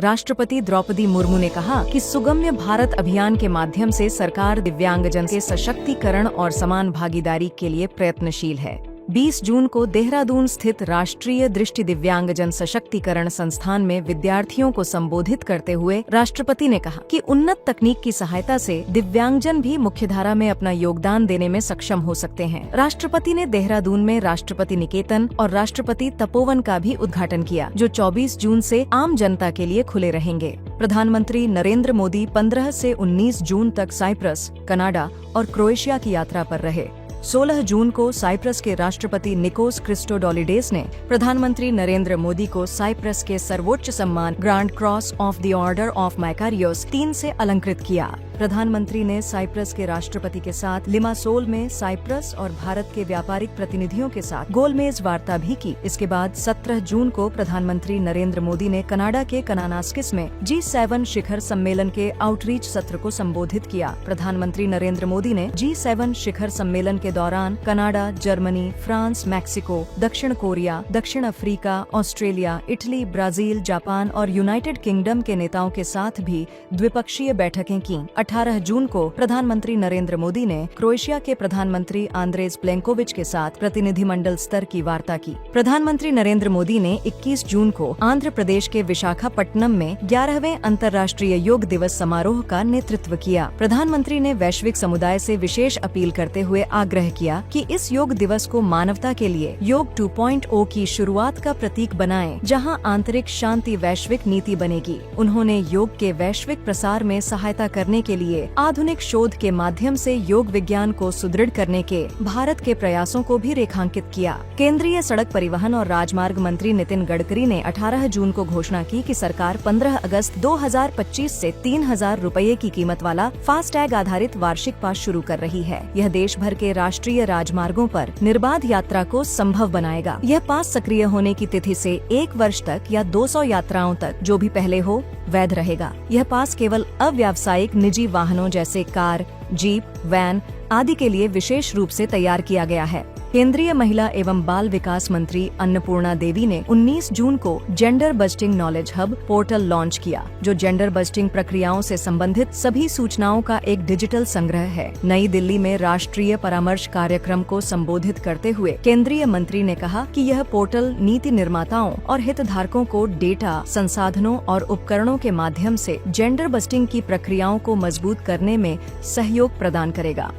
राष्ट्रपति द्रौपदी मुर्मू ने कहा कि सुगम्य भारत अभियान के माध्यम से सरकार दिव्यांगजन के सशक्तिकरण और समान भागीदारी के लिए प्रयत्नशील है। 20 जून को देहरादून स्थित राष्ट्रीय दृष्टि दिव्यांगजन सशक्तिकरण संस्थान में विद्यार्थियों को संबोधित करते हुए राष्ट्रपति ने कहा कि उन्नत तकनीक की सहायता से दिव्यांगजन भी मुख्यधारा में अपना योगदान देने में सक्षम हो सकते हैं। राष्ट्रपति ने देहरादून में राष्ट्रपति निकेतन और राष्ट्रपति तपोवन का भी उद्घाटन किया, जो 24 जून से आम जनता के लिए खुले रहेंगे। प्रधानमंत्री नरेंद्र मोदी 15 से 19 जून तक साइप्रस, कनाडा और क्रोएशिया की यात्रा पर रहे। 16 जून को साइप्रस के राष्ट्रपति निकोस क्रिस्टोडोलिडेस ने प्रधानमंत्री नरेंद्र मोदी को साइप्रस के सर्वोच्च सम्मान grand cross of the order of Makarios 3 से अलंकृत किया। प्रधानमंत्री ने साइप्रस के राष्ट्रपति के साथ लिमासोल में साइप्रस और भारत के व्यापारिक प्रतिनिधियों के साथ गोलमेज वार्ता भी की। इसके बाद 17 जून को प्रधानमंत्री नरेंद्र मोदी ने कनाडा के कनानास्किस में G7 शिखर सम्मेलन के आउटरीच सत्र को संबोधित किया। प्रधानमंत्री नरेंद्र मोदी ने G7 शिखर सम्मेलन के दौरान कनाडा, जर्मनी, फ्रांस, मैक्सिको, दक्षिण कोरिया, दक्षिण Africa, Australia, Italy, Brazil, Japan और यूनाइटेड किंगडम के नेताओं के साथ भी द्विपक्षीय बैठकें की। 18 जून को प्रधानमंत्री नरेंद्र मोदी ने क्रोएशिया के प्रधानमंत्री आंद्रेज प्लेंकोविच के साथ प्रतिनिधिमंडल स्तर की वार्ता की। प्रधानमंत्री नरेंद्र मोदी ने 21 जून को आंध्र प्रदेश के विशाखापट्टनम में 11वें अंतर्राष्ट्रीय योग दिवस समारोह का नेतृत्व किया। प्रधानमंत्री ने वैश्विक समुदाय से विशेष अपील करते हुए आग्रह किया कि इस योग दिवस को मानवता के लिए योग 2.0 की शुरुआत का प्रतीक बनाएं, जहां आंतरिक शांति वैश्विक नीति बनेगी। उन्होंने योग के वैश्विक प्रसार में सहायता करने के लिए आधुनिक शोध के माध्यम से योग विज्ञान को सुदृढ़ करने के भारत के प्रयासों को भी रेखांकित किया। केंद्रीय सड़क परिवहन और राजमार्ग मंत्री नितिन गडकरी ने 18 जून को घोषणा की कि सरकार 15 अगस्त 2025 से 3,000 रुपए की कीमत वाला फास्टैग आधारित वार्षिक पास शुरू कर रही है। यह देश भर के राष्ट्रीय राजमार्गों पर निर्बाध यात्रा को संभव बनाएगा। यह पास सक्रिय होने की तिथि से 1 वर्ष तक या 200 यात्राओं तक, जो भी पहले हो, वैध रहेगा। यह पास केवल अव्यावसायिक निजी वाहनों जैसे कार, जीप, वैन आदि के लिए विशेष रूप से तैयार किया गया है। केंद्रीय महिला एवं बाल विकास मंत्री अन्नपूर्णा देवी ने 19 जून को gender busting knowledge hub portal launch किया, जो जेंडर बस्टिंग प्रक्रियाओं से संबंधित सभी सूचनाओं का एक डिजिटल संग्रह है। नई दिल्ली में राष्ट्रीय परामर्श कार्यक्रम को संबोधित करते हुए केंद्रीय मंत्री ने कहा कि यह पोर्टल नीति निर्माताओं और हितधारकों को डेटा, संसाधनों और उपकरणों के माध्यम से जेंडर बस्टिंग की प्रक्रियाओं को मजबूत करने में सहयोग प्रदान करेगा।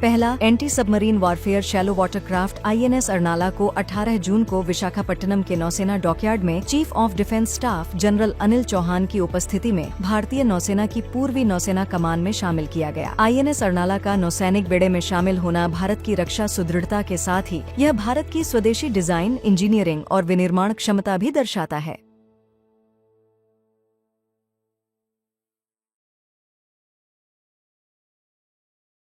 पहला anti submarine warfare shallow watercraft INS Arnala को 18 जून को विशाखापट्टनम के नौसेना डॉकयार्ड में chief of defence staff general Anil Chauhan की उपस्थिति में भारतीय नौसेना की पूर्वी नौसेना कमान में शामिल किया गया। INS अर्नाला का नौसैनिक बेड़े में शामिल होना भारत की रक्षा सुदृढ़ता के साथ ही यह भारत की स्वदेशी डिजाइन, इंजीनियरिंग और विनिर्माण क्षमता भी दर्शाता है।